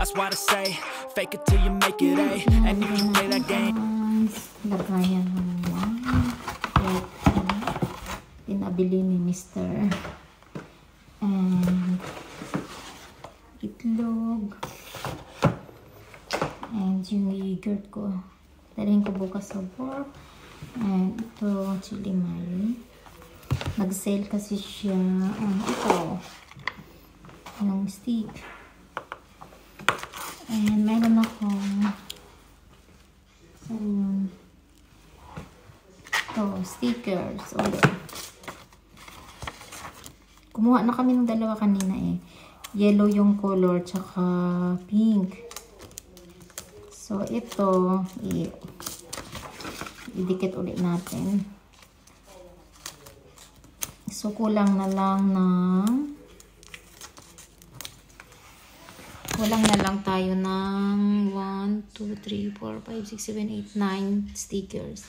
That's why they say, fake it till you make it A. And if you play that game, lagayan naman. Pinabili ni Mr. And itlog. And yung yogurt ko. Dalhin ko bukas sa work. And ito, chili mayo. Nag-sale kasi siya. Ito. Yung stick. And meron akong stickers ulit. Kumuha na kami ng dalawa kanina eh. Yellow yung color, tsaka pink. So, ito, idikit ulit natin. So, kulang na lang tayo ng 1, 2, 3, 4, 5, 6, 7, 8, 9 stickers.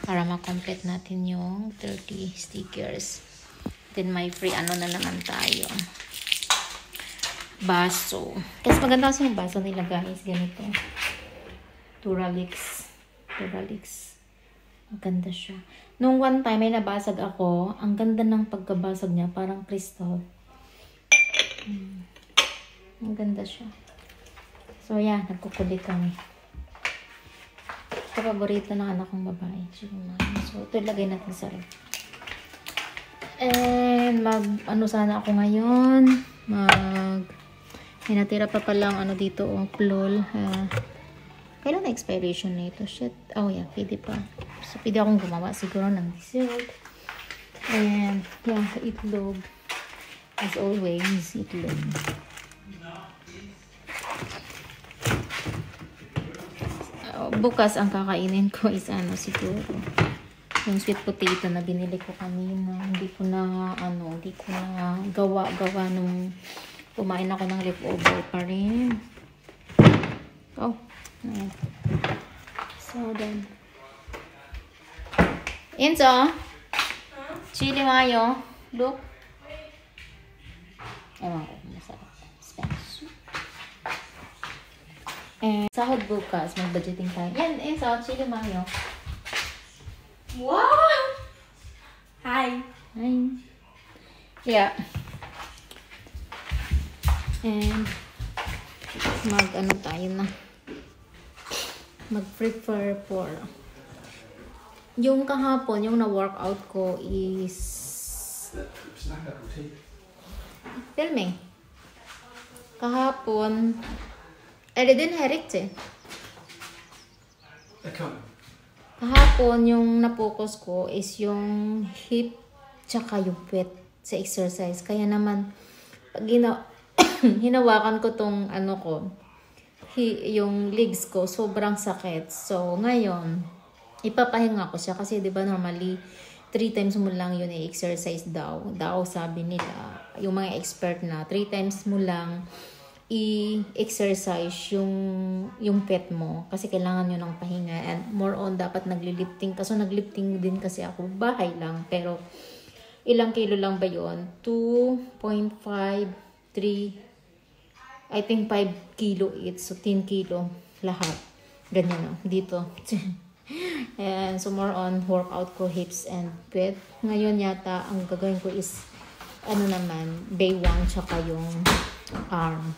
Para ma-complete natin yung 30 stickers. Then, may free ano na naman tayo. Baso. Kasi maganda kasi yung baso nila guys. Ganito. Duralix. Maganda siya. Nung one time, may nabasag ako. Ang ganda ng pagkabasag niya. Parang crystal. Ang ganda siya. So, yeah. Nagkukulit kami. Ito, paborito ng anak kong babae. So, ito ilagay natin sa ref. And, ano sana ako ngayon? May natira pa palang ano dito, plol. Kailan na expiration nito? Shit. Oh, yeah. Pwede pa. So, pwede akong gumawa siguro ng dessert. And, yeah, itlog. As always, itlog. Bukas, ang kakainin ko is ano siguro. Yung sweet potato na binili ko kanina. Hindi ko na gawa nung kumain ako ng leftover pa rin. Oh, ayan. So, then. Enzo? Chili mayo. Look. Ewan ko, masarap. Spanish. And, sahod bukas, mag-budgeting tayo. Yan, Enzo, chili mayo. Wow! Hi. Hi. Yeah. And mag-prepare for yung kahapon, yung na-workout ko is filming. Kahapon det din herik til. Kahapon yung na-focus ko is yung hip tsaka yung pet sa exercise. Kaya naman pag hinawakan ko tong yung legs ko, sobrang sakit. So, ngayon, ipapahinga ko siya kasi 'di ba normally 3 times mo lang yun i-exercise daw. Sabi nila, yung mga expert na 3 times mo lang i-exercise yung pet mo kasi kailangan nyo ng pahinga and more on dapat naglilifting. Kaso naglifting din kasi ako, bahay lang, pero ilang kilo lang ba yun? 2.5, 3, I think 5 kilo each. So, 10 kilo lahat. Ganyan dito. And so, more on workout ko, hips and pet. Ngayon yata, ang gagawin ko is, baywang tsaka yung arm.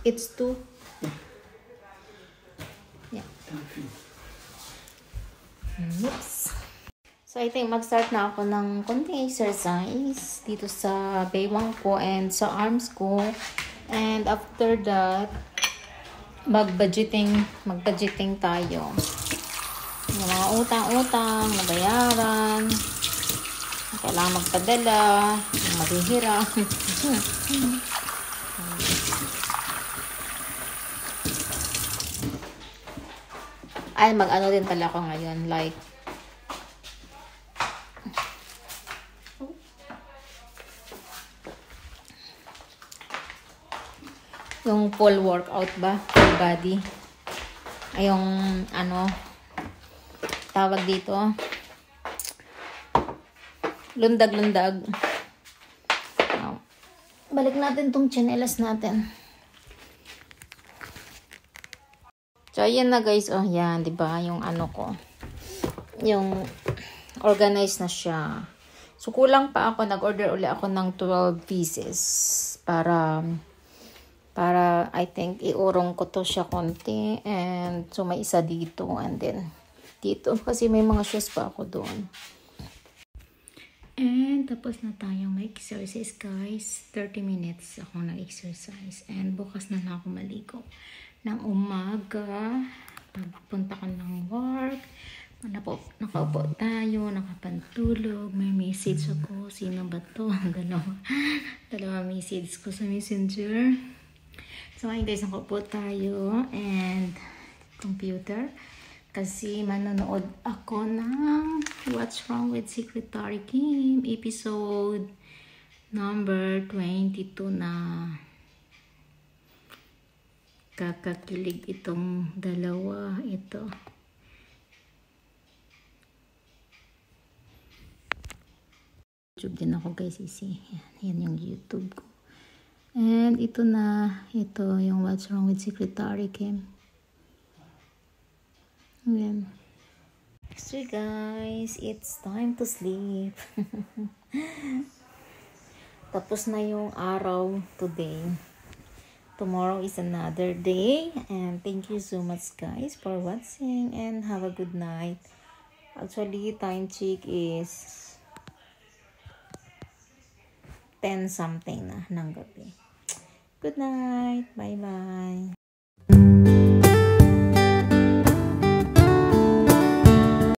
It's 2. Yeah. Oops. So, I think mag-start na ako ng konting exercise dito sa baywang ko and sa arms ko. And after that, mag-budgeting tayo. Yung mga utang-utang, nabayaran, kailangan magpadala, yung maghihirap. Ay, mag-ano din pala ako ngayon, like, yung full workout ba? Full body. Ay, yung, tawag dito, lundag-lundag. Balik natin tong tsinelas natin. So, ayan na guys. Oh, yan. Diba? Yung ano ko. Yung organized na siya. So, kulang pa ako. Nag-order ulit ako ng 12 pieces. Para I think, iurong ko to siya konti. And, so, may isa dito. And then, dito. Kasi may mga shoes pa ako doon. And, tapos na tayong mag-exercise, guys. 30 minutes ako nag-exercise. And, bukas na lang ako maligo. Ng umaga, pagpunta ko ng work, nakaupo tayo, nakapantulog, may message ako, sino ba to? Dalawa message ko sa messenger. So ayun guys, nakaupo tayo, and computer, kasi manonood ako ng What's Wrong with Secretary Kim, episode number 22 na. Kakakilig itong dalawa. Ito. YouTube din ako guys. Yan yung YouTube ko. And ito na. Ito yung What's Wrong with Secretary Kim. Ayan. So guys, it's time to sleep. Tapos na yung araw today. Tomorrow is another day, and thank you so much guys for watching, and have a good night. Actually, time check is 10 something na ng gabi. Good night. Bye bye.